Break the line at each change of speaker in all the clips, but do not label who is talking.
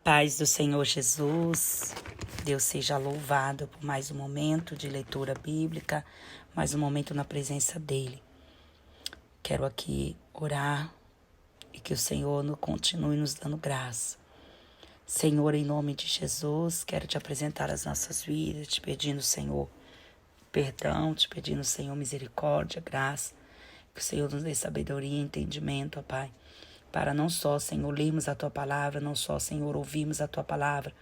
Paz do Senhor Jesus, Deus seja louvado por mais um momento de leitura bíblica, mais um momento na presença dEle. Quero aqui orar e que o Senhor continue nos dando graça. Senhor, em nome de Jesus, quero te apresentar as nossas vidas, te pedindo, Senhor, perdão, te pedindo, Senhor, misericórdia, graça, que o Senhor nos dê sabedoria e entendimento, ó Pai, para não só, Senhor, lermos a Tua Palavra, não só, Senhor, ouvirmos a Tua Palavra,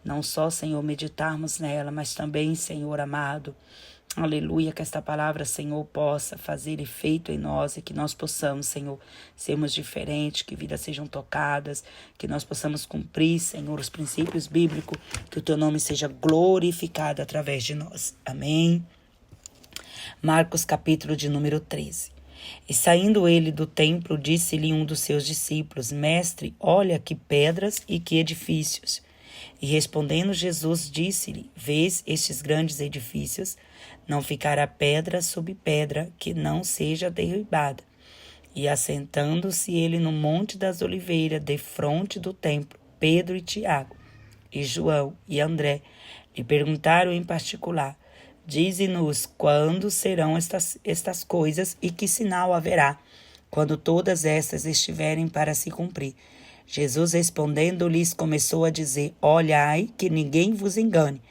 não só, Senhor, meditarmos nela, mas também, Senhor amado, aleluia, que esta palavra, Senhor, possa fazer efeito em nós e que nós possamos, Senhor, sermos diferentes, que vidas sejam tocadas, que nós possamos cumprir, Senhor, os princípios bíblicos, que o Teu nome seja glorificado através de nós. Amém. Marcos, capítulo de número 13. E saindo ele do templo, disse-lhe um dos seus discípulos: Mestre, olha que pedras e que edifícios. E respondendo Jesus, disse-lhe: Vês estes grandes edifícios? Não ficará pedra sobre pedra que não seja derribada. E assentando-se ele no monte das oliveiras, defronte do templo, Pedro e Tiago, e João e André, lhe perguntaram em particular: Dize-nos quando serão estas coisas e que sinal haverá, quando todas estas estiverem para se cumprir. Jesus respondendo-lhes começou a dizer: Olhai que ninguém vos engane,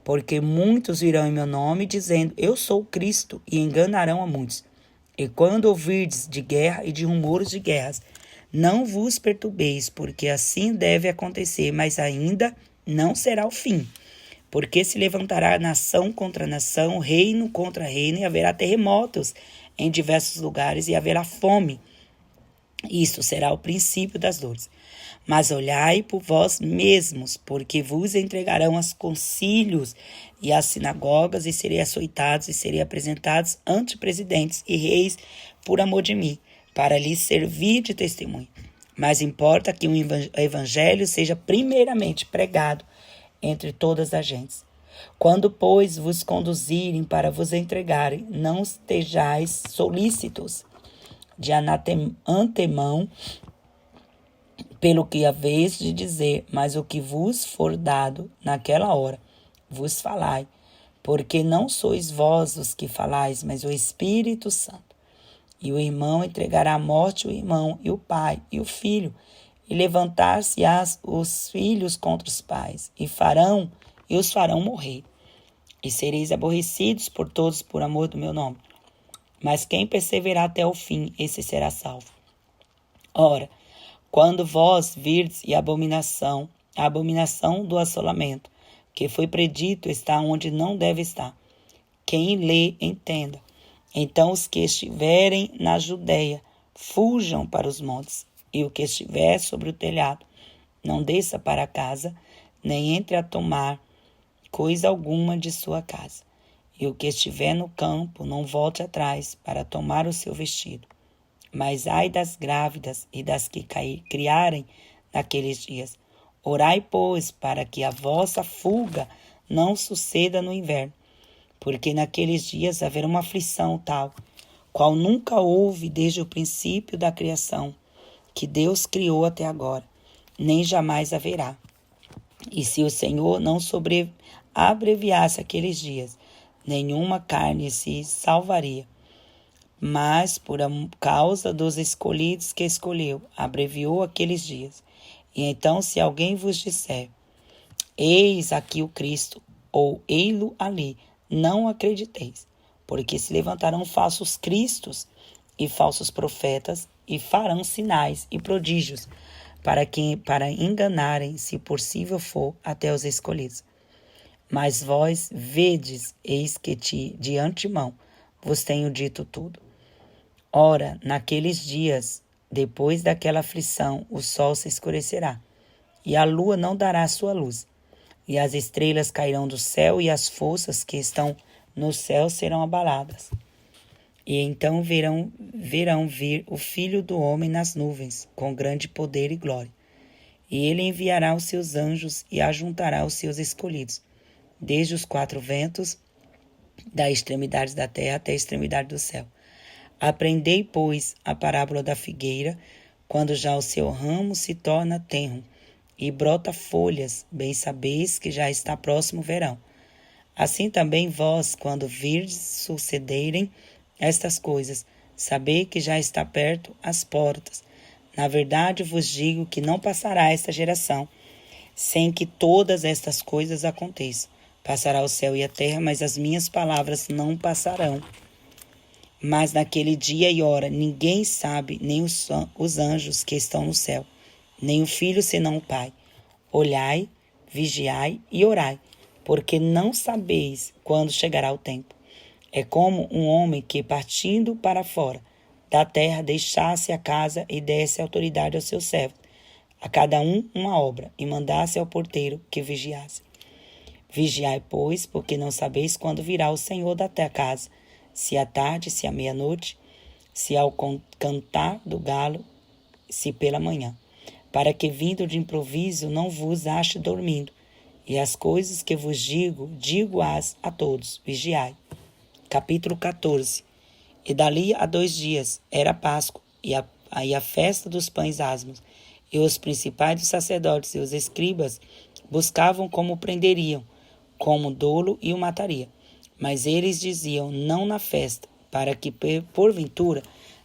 porque muitos virão em meu nome dizendo: Eu sou Cristo, e enganarão a muitos. E quando ouvirdes de guerra e de rumores de guerras, não vos perturbeis, porque assim deve acontecer, mas ainda não será o fim. Porque se levantará nação contra nação, reino contra reino, e haverá terremotos em diversos lugares, e haverá fome. Isto será o princípio das dores. Mas olhai por vós mesmos, porque vos entregarão aos concílios e às sinagogas, e serei açoitados, e serei apresentados ante presidentes e reis por amor de mim, para lhes servir de testemunho. Mas importa que o evangelho seja primeiramente pregado entre todas as gentes. Quando, pois, vos conduzirem para vos entregarem, não estejais solícitos de antemão pelo que haveis de dizer, mas o que vos for dado naquela hora, vos falai, porque não sois vós os que falais, mas o Espírito Santo. E o irmão entregará à morte o irmão, e o pai, e o filho, e levantar-se-ás os filhos contra os pais, e os farão morrer. E sereis aborrecidos por todos por amor do meu nome. Mas quem perseverar até o fim, esse será salvo. Ora, quando vós virdes a abominação do assolamento, que foi predito, está onde não deve estar. Quem lê, entenda. Então os que estiverem na Judeia, fujam para os montes, e o que estiver sobre o telhado, não desça para casa, nem entre a tomar coisa alguma de sua casa. E o que estiver no campo, não volte atrás para tomar o seu vestido. Mas ai das grávidas e das que criarem naqueles dias. Orai, pois, para que a vossa fuga não suceda no inverno, porque naqueles dias haverá uma aflição tal, qual nunca houve desde o princípio da criação, que Deus criou até agora, nem jamais haverá. E se o Senhor não abreviasse aqueles dias, nenhuma carne se salvaria. Mas, por causa dos escolhidos que escolheu, abreviou aqueles dias. E então, se alguém vos disser: Eis aqui o Cristo, ou ei-lo ali, não acrediteis, porque se levantarão falsos cristos e falsos profetas, e farão sinais e prodígios, para enganarem, se possível for, até os escolhidos. Mas vós vedes, eis que de antemão vos tenho dito tudo. Ora, naqueles dias, depois daquela aflição, o sol se escurecerá, e a lua não dará sua luz, e as estrelas cairão do céu, e as forças que estão no céu serão abaladas. E então verão vir o Filho do Homem nas nuvens, com grande poder e glória. E ele enviará os seus anjos e ajuntará os seus escolhidos, desde os quatro ventos, da extremidade da terra até a extremidade do céu. Aprendei, pois, a parábola da figueira, quando já o seu ramo se torna tenro, e brota folhas, bem sabeis que já está próximo o verão. Assim também vós, quando virdes sucederem estas coisas, sabei que já está perto as portas. Na verdade vos digo que não passará esta geração, sem que todas estas coisas aconteçam. Passará o céu e a terra, mas as minhas palavras não passarão. Mas naquele dia e hora ninguém sabe, nem os anjos que estão no céu, nem o Filho senão o Pai. Olhai, vigiai e orai, porque não sabeis quando chegará o tempo. É como um homem que, partindo para fora da terra, deixasse a casa e desse autoridade aos seus servos, a cada um uma obra, e mandasse ao porteiro que vigiasse. Vigiai, pois, porque não sabeis quando virá o Senhor da casa, se à tarde, se à meia-noite, se ao cantar do galo, se pela manhã, para que vindo de improviso não vos ache dormindo. E as coisas que vos digo-as a todos, vigiai. Capítulo 14. E dali a 2 dias era Páscoa, e a festa dos pães asmos, e os principais dos sacerdotes e os escribas buscavam como o prenderiam, como dolo e o mataria. Mas eles diziam, não na festa, para que porventura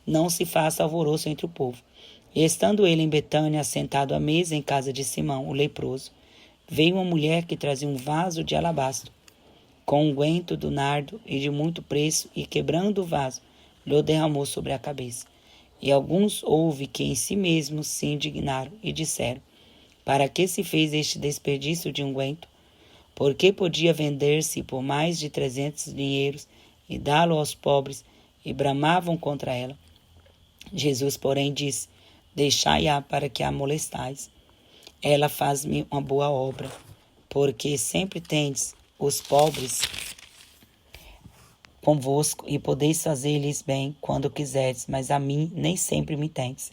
não se faça alvoroço entre o povo. E estando ele em Betânia, assentado à mesa em casa de Simão, o leproso, veio uma mulher que trazia um vaso de alabastro, com unguento do nardo e de muito preço, e quebrando o vaso, lhe derramou sobre a cabeça. E alguns houve que em si mesmos se indignaram e disseram, para que se fez este desperdício de unguento? Porque podia vender-se por mais de 300 dinheiros e dá-lo aos pobres, e bramavam contra ela. Jesus, porém, disse, deixai-a para que a molestais. Ela faz-me uma boa obra, porque sempre tendes os pobres convosco, e podeis fazer-lhes bem quando quiserdes, mas a mim nem sempre me tendes.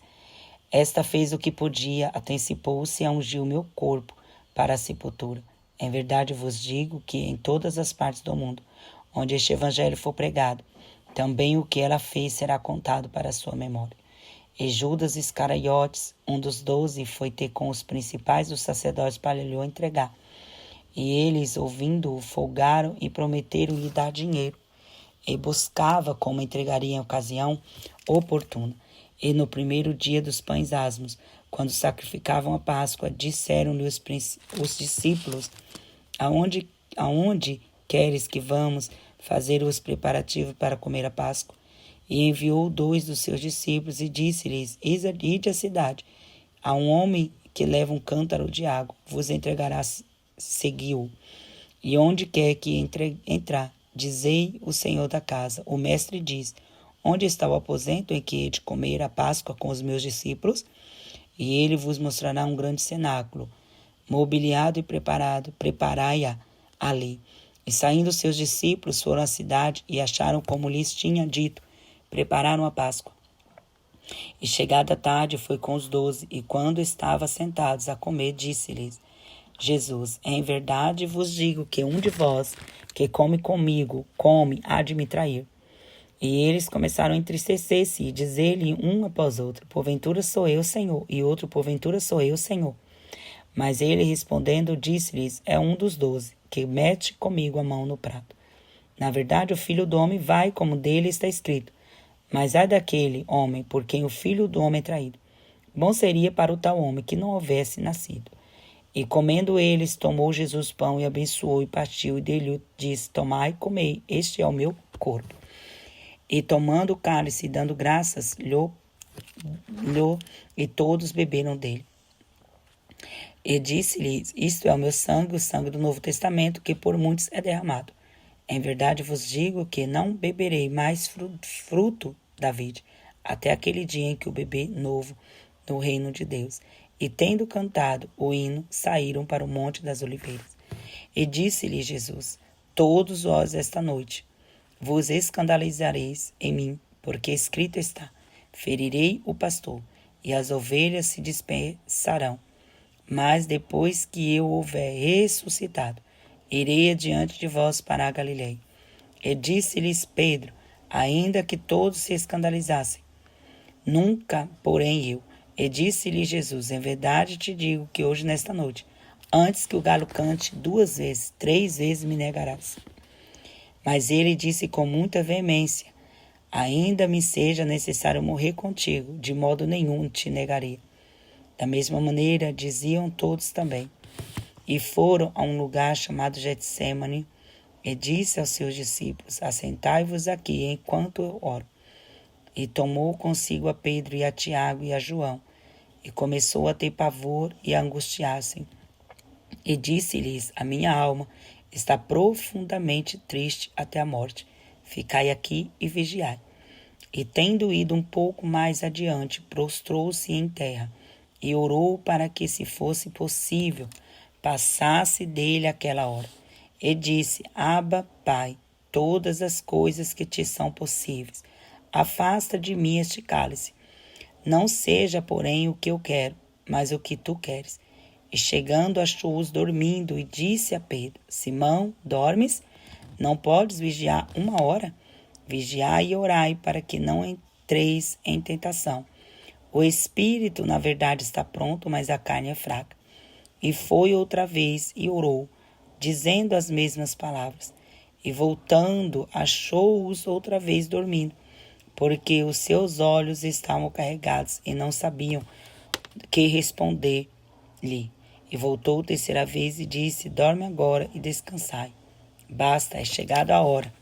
Esta fez o que podia, antecipou-se a ungir o meu corpo para a sepultura. Em verdade vos digo que em todas as partes do mundo, onde este evangelho for pregado, também o que ela fez será contado para a sua memória. E Judas Iscariotes, um dos 12, foi ter com os principais dos sacerdotes para lhe entregar. E eles, ouvindo-o, folgaram e prometeram-lhe dar dinheiro. E buscava como entregaria em ocasião oportuna. E no primeiro dia dos pães asmos, quando sacrificavam a Páscoa, disseram-lhe os discípulos, aonde queres que vamos fazer os preparativos para comer a Páscoa? E enviou 2 dos seus discípulos e disse-lhes, ide à cidade, a um homem que leva um cântaro de água, vos entregará, segui-o. E onde quer que entrar, dizei o Senhor da casa, o mestre diz, onde está o aposento em que hei de comer a Páscoa com os meus discípulos? E ele vos mostrará um grande cenáculo, mobiliado e preparado, preparai-a ali. E saindo seus discípulos foram à cidade e acharam como lhes tinha dito, prepararam a Páscoa. E chegada a tarde foi com os 12, e quando estavam sentados a comer, disse-lhes Jesus, em verdade vos digo que um de vós que come comigo, há de me trair. E eles começaram a entristecer-se e dizer-lhe um após outro, porventura sou eu, Senhor, e outro, porventura sou eu, Senhor. Mas ele respondendo disse-lhes, é um dos 12, que mete comigo a mão no prato. Na verdade o Filho do Homem vai como dele está escrito, mas ai daquele homem por quem o Filho do Homem é traído. Bom seria para o tal homem que não houvesse nascido. E comendo eles, tomou Jesus o pão e abençoou e partiu, e dele disse, tomai e comei, este é o meu corpo. E tomando o cálice e dando graças, e todos beberam dele. E disse-lhes, isto é o meu sangue, o sangue do Novo Testamento, que por muitos é derramado. Em verdade vos digo que não beberei mais fruto da vide, até aquele dia em que o bebê novo no reino de Deus. E tendo cantado o hino, saíram para o Monte das Oliveiras. E disse-lhe Jesus, todos vós esta noite vos escandalizareis em mim, porque escrito está, ferirei o pastor, e as ovelhas se dispersarão. Mas depois que eu houver ressuscitado, irei adiante de vós para a Galileia. E disse-lhes Pedro, ainda que todos se escandalizassem, nunca, porém eu. E disse-lhe Jesus: em verdade te digo que hoje, nesta noite, antes que o galo cante 2 vezes, 3 vezes me negarás. Mas ele disse com muita veemência: ainda me seja necessário morrer contigo, de modo nenhum te negaria. Da mesma maneira diziam todos também. E foram a um lugar chamado Getsêmani, e disse aos seus discípulos: assentai-vos aqui enquanto eu oro. E tomou consigo a Pedro e a Tiago e a João, e começou a ter pavor e a angustiar-se. E disse-lhes: a minha alma está profundamente triste até a morte. Ficai aqui e vigiai. E tendo ido um pouco mais adiante, prostrou-se em terra e orou para que, se fosse possível, passasse dele aquela hora. E disse: Abba, Pai, todas as coisas que te são possíveis, afasta de mim este cálice. Não seja, porém, o que eu quero, mas o que tu queres. E chegando, achou-os dormindo, e disse a Pedro: Simão, dormes? Não podes vigiar 1 hora? Vigiai e orai, para que não entreis em tentação. O espírito, na verdade, está pronto, mas a carne é fraca. E foi outra vez e orou, dizendo as mesmas palavras. E voltando, achou-os outra vez dormindo, porque os seus olhos estavam carregados e não sabiam que responder-lhe. E voltou 3ª vez e disse: dorme agora e descansai. Basta, é chegada a hora.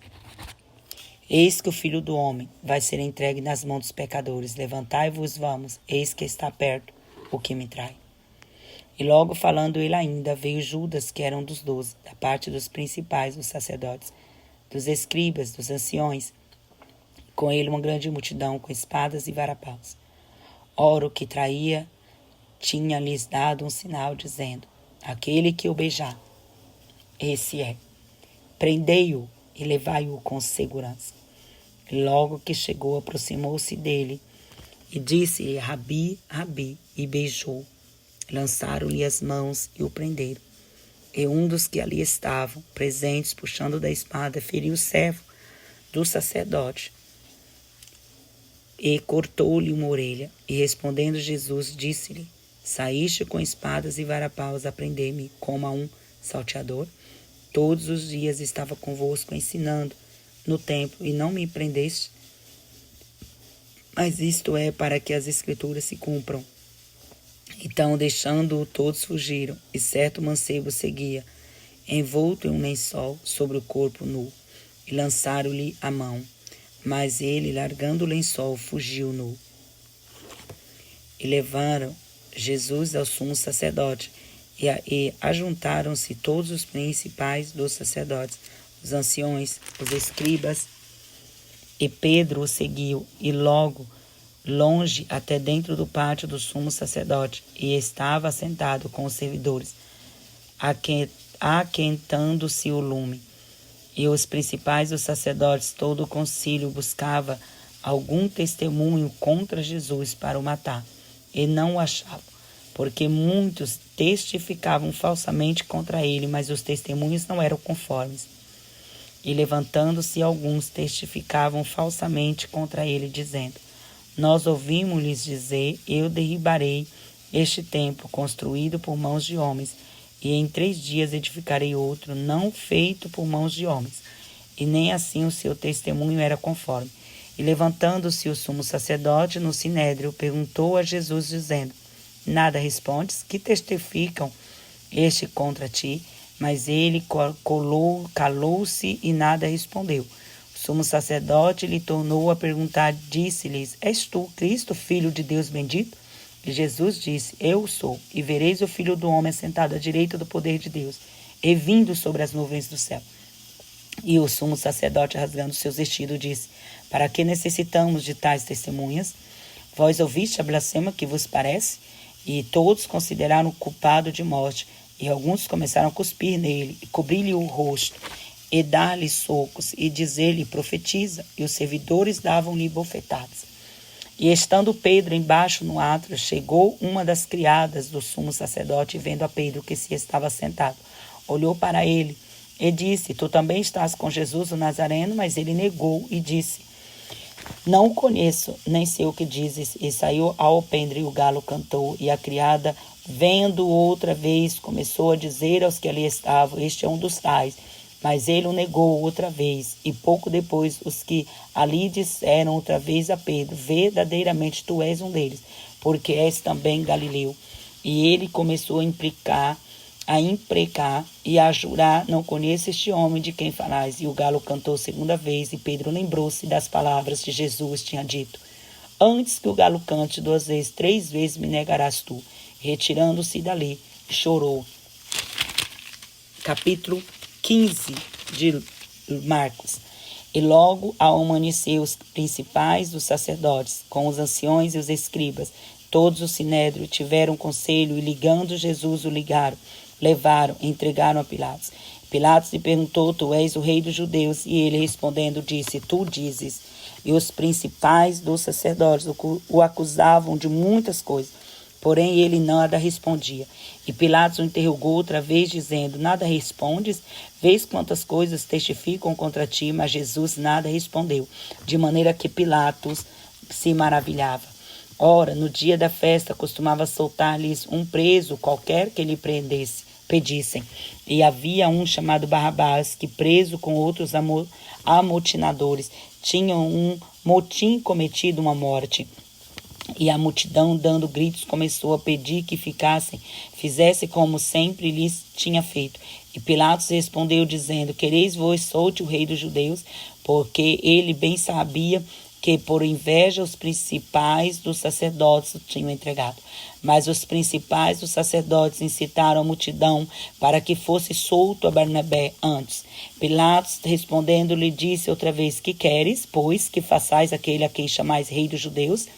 Eis que o Filho do Homem vai ser entregue nas mãos dos pecadores. Levantai-vos, vamos, eis que está perto o que me trai. E logo falando ele ainda, veio Judas, que era um dos 12, da parte dos principais, dos sacerdotes, dos escribas, dos anciões, com ele uma grande multidão, com espadas e varapaus. Ora, o que traía tinha-lhes dado um sinal, dizendo: aquele que o beijar, esse é. Prendei-o e levai-o com segurança. E logo que chegou, aproximou-se dele e disse-lhe: Rabi, Rabi, e beijou. Lançaram-lhe as mãos e o prenderam. E um dos que ali estavam, presentes, puxando da espada, feriu o servo do sacerdote e cortou-lhe uma orelha. E respondendo Jesus, disse-lhe: saíste com espadas e varapaus a prender-me como a um salteador? Todos os dias estava convosco ensinando no templo e não me prendeste? Mas isto é para que as escrituras se cumpram. Então, deixando-o, todos fugiram, e certo mancebo seguia, envolto em um lençol sobre o corpo nu, e lançaram-lhe a mão. Mas ele, largando o lençol, fugiu nu. E levaram Jesus ao sumo sacerdote, e ajuntaram-se todos os principais dos sacerdotes, os anciões, os escribas, e Pedro o seguiu, e logo, longe até dentro do pátio do sumo sacerdote, e estava assentado com os servidores, aquentando-se o lume. E os principais dos sacerdotes, todo o concílio, buscava algum testemunho contra Jesus para o matar, e não o achavam, porque muitos testificavam falsamente contra ele, mas os testemunhos não eram conformes. E levantando-se alguns, testificavam falsamente contra ele, dizendo: nós ouvimos-lhes dizer: eu derribarei este templo construído por mãos de homens, e em 3 dias edificarei outro, não feito por mãos de homens. E nem assim o seu testemunho era conforme. E levantando-se o sumo sacerdote no sinédrio, perguntou a Jesus, dizendo: nada respondes? Que testificam este contra ti? Mas ele calou-se e nada respondeu. O sumo sacerdote lhe tornou a perguntar, disse-lhes: és tu, Cristo, filho de Deus bendito? E Jesus disse: eu sou, e vereis o Filho do Homem sentado à direita do poder de Deus, e vindo sobre as nuvens do céu. E o sumo sacerdote, rasgando seus vestidos, disse: para que necessitamos de tais testemunhas? Vós ouviste a blasfema que vos parece? E todos consideraram-o culpado de morte. E alguns começaram a cuspir nele, e cobrir-lhe o rosto, e dar-lhe socos, e dizer-lhe: profetiza. E os servidores davam-lhe bofetadas. E estando Pedro embaixo no átrio, chegou uma das criadas do sumo sacerdote, e vendo a Pedro que se estava sentado, olhou para ele e disse: tu também estás com Jesus o Nazareno? Mas ele negou e disse: Não o conheço, nem sei o que dizes. E saiu ao alpendre, e o galo cantou, e a criada, vendo outra vez, começou a dizer aos que ali estavam: este é um dos tais. Mas ele o negou outra vez. E pouco depois, os que ali disseram outra vez a Pedro: verdadeiramente tu és um deles, porque és também Galileu. E ele começou a imprecar e a jurar: não conheço este homem de quem falais. E o galo cantou segunda vez, e Pedro lembrou-se das palavras que Jesus tinha dito: antes que o galo cante 2 vezes, 3 vezes me negarás tu. Retirando-se dali, chorou. Capítulo 15 de Marcos. E logo ao amanhecer, os principais dos sacerdotes, com os anciões e os escribas, todos o sinédrio, tiveram conselho e, ligando Jesus, o levaram, entregaram a Pilatos. Pilatos lhe perguntou: tu és o rei dos judeus? E ele, respondendo, disse: tu dizes. E os principais dos sacerdotes o acusavam de muitas coisas, porém ele nada respondia. E Pilatos o interrogou outra vez, dizendo: nada respondes? Vês quantas coisas testificam contra ti? Mas Jesus nada respondeu, de maneira que Pilatos se maravilhava. Ora, no dia da festa, costumava soltar-lhes um preso qualquer que lhe pedissem. E havia um chamado Barrabás, que, preso com outros amotinadores, tinham um motim cometido uma morte. E a multidão, dando gritos, começou a pedir que fizesse como sempre lhes tinha feito. E Pilatos respondeu, dizendo: quereis vos solte o rei dos judeus? Porque ele bem sabia que por inveja os principais dos sacerdotes o tinham entregado. Mas os principais dos sacerdotes incitaram a multidão para que fosse solto a Barnabé antes. Pilatos, respondendo, lhe disse outra vez: que queres, pois, que façais aquele a quem chamais rei dos judeus?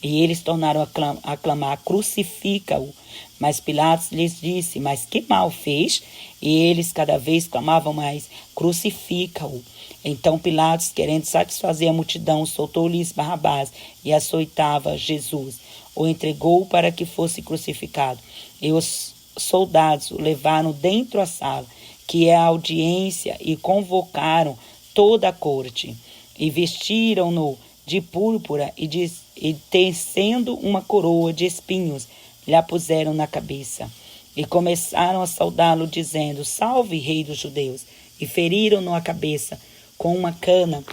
E eles tornaram a clamar: crucifica-o. Mas Pilatos lhes disse: mas que mal fez? E eles cada vez clamavam mais: crucifica-o. Então Pilatos, querendo satisfazer a multidão, soltou-lhes Barrabás e açoitava Jesus. O entregou para que fosse crucificado. E os soldados o levaram dentro da sala, que é a audiência, e convocaram toda a corte. E vestiram-no de púrpura e tecendo uma coroa de espinhos, lhe a puseram na cabeça. E começaram a saudá-lo, dizendo: salve, rei dos judeus. E feriram-no a cabeça com uma cana,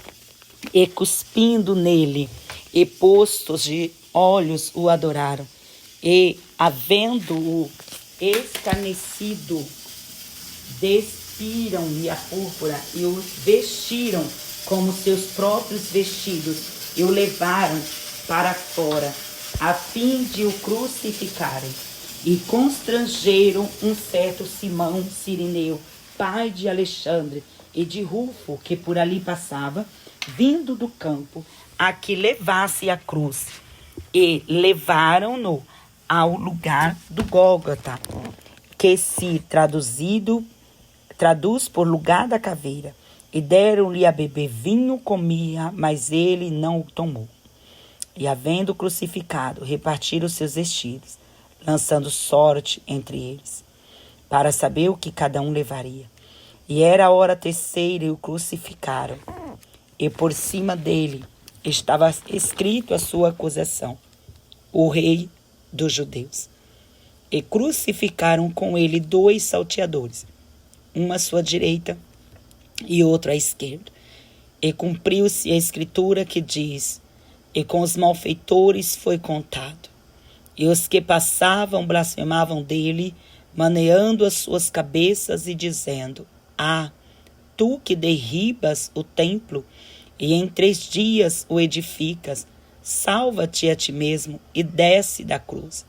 e cuspindo nele, e postos de olhos o adoraram. E, havendo-o escarnecido, despiram-lhe a púrpura e o vestiram como seus próprios vestidos, e o levaram para fora, a fim de o crucificarem. E constrangeram um certo Simão Cirineu, pai de Alexandre, e de Rufo, que por ali passava, vindo do campo, a que levasse a cruz. E levaram-no ao lugar do Gólgota, que se traduz por lugar da caveira. E deram-lhe a beber vinho, comia, mas ele não o tomou. E, havendo crucificado, repartiram seus vestidos, lançando sorte entre eles, para saber o que cada um levaria. E era a hora terceira, e o crucificaram. E por cima dele estava escrito a sua acusação: o rei dos judeus. E crucificaram com ele 2 salteadores, um à sua direita e outro à esquerda. E cumpriu-se a escritura que diz: e com os malfeitores foi contado. E os que passavam blasfemavam dele, maneando as suas cabeças e dizendo: ah, tu que derribas o templo e em 3 dias o edificas, salva-te a ti mesmo e desce da cruz.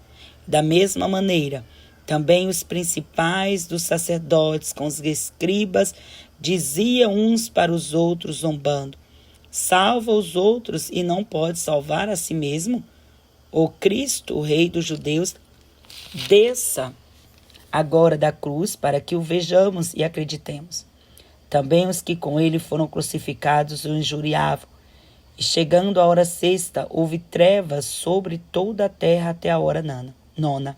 Da mesma maneira, também os principais dos sacerdotes com os escribas diziam uns para os outros, zombando: salva os outros e não pode salvar a si mesmo? O Cristo, o rei dos judeus, desça agora da cruz para que o vejamos e acreditemos. Também os que com ele foram crucificados o injuriavam. E chegando a hora sexta, houve trevas sobre toda a terra até a hora nona.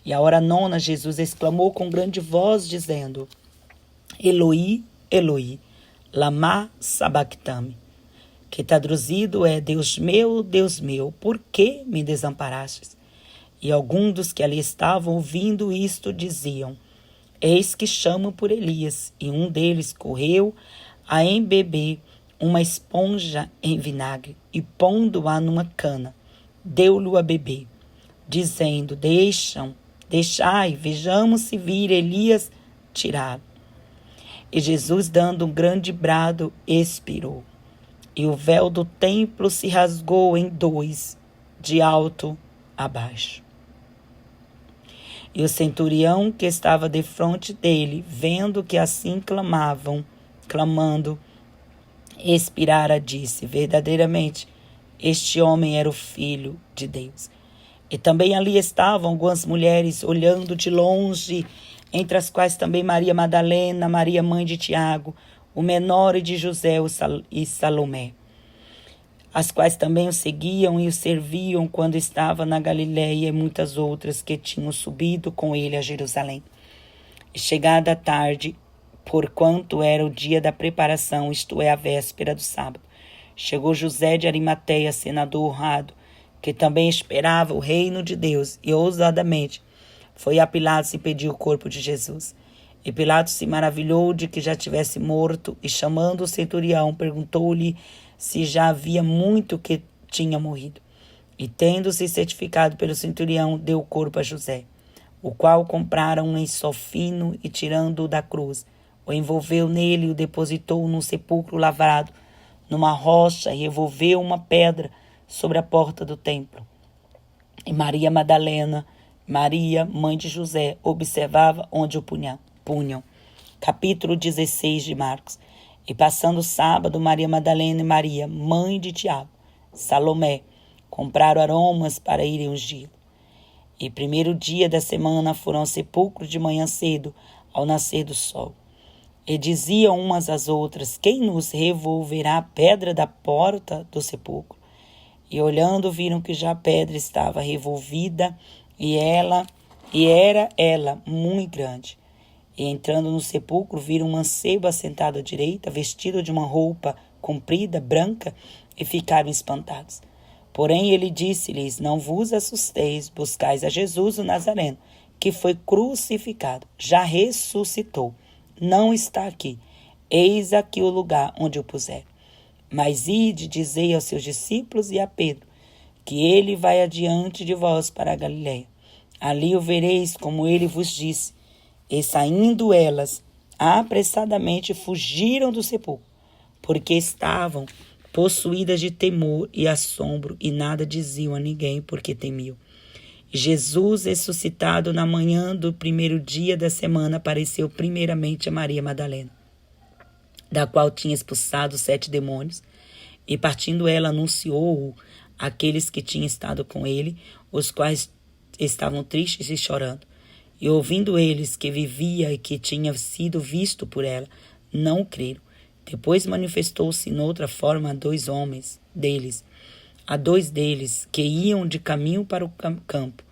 E a hora nona, Jesus exclamou com grande voz, dizendo: Eloi, Eloi, lama sabachthani. que traduzido é: Deus meu, por que me desamparastes? E alguns dos que ali estavam ouvindo isto diziam: Eis que chamam por Elias. E um deles correu a embeber uma esponja em vinagre e, pondo-a numa cana, deu-lhe a beber, dizendo: Deixai, vejamos se vir Elias tirá-lo. E Jesus, dando um grande brado, expirou. E o véu do templo se rasgou em dois, de alto a baixo. E o centurião que estava defronte dele, vendo que assim clamando, expirara, disse: Verdadeiramente, este homem era o Filho de Deus. E também ali estavam algumas mulheres olhando de longe, entre as quais também Maria Madalena, Maria mãe de Tiago, o menor, e de José e Salomé, as quais também o seguiam e o serviam quando estava na Galiléia, e muitas outras que tinham subido com ele a Jerusalém. E chegada a tarde, porquanto era o dia da preparação, isto é, a véspera do sábado, chegou José de Arimateia, senador honrado, que também esperava o reino de Deus, e ousadamente foi a Pilatos e pediu o corpo de Jesus. E Pilatos se maravilhou de que já tivesse morto, e chamando o centurião, perguntou-lhe se já havia muito que tinha morrido. E tendo-se certificado pelo centurião, deu o corpo a José, o qual comprara um lençol fino e, tirando-o da cruz, o envolveu nele e o depositou num sepulcro lavrado numa rocha, e revolveu uma pedra sobre a porta do templo. E Maria Madalena, Maria, mãe de José, observava onde o punham. Capítulo 16 de Marcos. E passando o sábado, Maria Madalena e Maria, mãe de Tiago, Salomé, compraram aromas para irem ungí-lo. E primeiro dia da semana foram ao sepulcro de manhã cedo, ao nascer do sol. E diziam umas às outras: Quem nos revolverá a pedra da porta do sepulcro? E olhando, viram que já a pedra estava revolvida, e era ela muito grande. E entrando no sepulcro, viram um mancebo assentado à direita, vestido de uma roupa comprida, branca, e ficaram espantados. Porém ele disse-lhes: Não vos assusteis, buscais a Jesus o Nazareno, que foi crucificado, já ressuscitou, não está aqui, eis aqui o lugar onde o puseram. Mas ide, dizei aos seus discípulos e a Pedro, que ele vai adiante de vós para a Galiléia. Ali o vereis, como ele vos disse. E saindo elas, apressadamente fugiram do sepulcro, porque estavam possuídas de temor e assombro, e nada diziam a ninguém, porque temiam. Jesus, ressuscitado na manhã do primeiro dia da semana, apareceu primeiramente a Maria Madalena, da qual tinha expulsado 7 demônios, e partindo ela anunciou-o àqueles que tinham estado com ele, os quais estavam tristes e chorando. E ouvindo eles que vivia e que tinha sido visto por ela, não o creram. Depois manifestou-se noutra forma a 2 deles, que iam de caminho para o campo.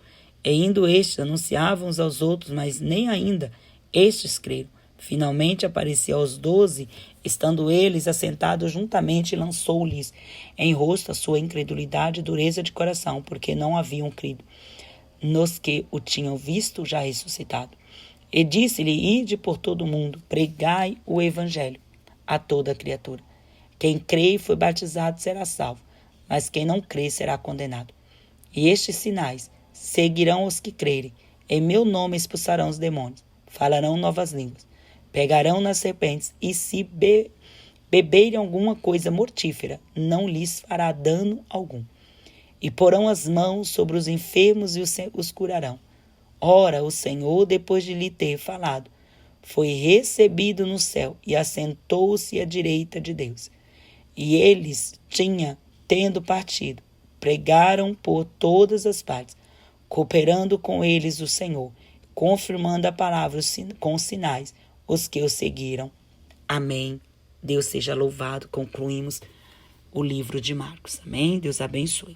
E indo estes, anunciavam uns aos outros, mas nem ainda estes creram. Finalmente apareceu aos 12, estando eles assentados juntamente, e lançou-lhes em rosto a sua incredulidade e dureza de coração, porque não haviam crido nos que o tinham visto já ressuscitado. E disse-lhe: Ide por todo o mundo, pregai o evangelho a toda criatura. Quem crê e foi batizado será salvo, mas quem não crê será condenado. E estes sinais seguirão os que crerem. Em meu nome expulsarão os demônios, falarão novas línguas, pegarão nas serpentes, e se beberem alguma coisa mortífera, não lhes fará dano algum. E porão as mãos sobre os enfermos e os curarão. Ora, o Senhor, depois de lhe ter falado, foi recebido no céu e assentou-se à direita de Deus. E eles, tendo partido, pregaram por todas as partes, cooperando com eles o Senhor, confirmando a palavra com sinais, os que o seguiram. Amém. Deus seja louvado. Concluímos o livro de Marcos. Amém. Deus abençoe.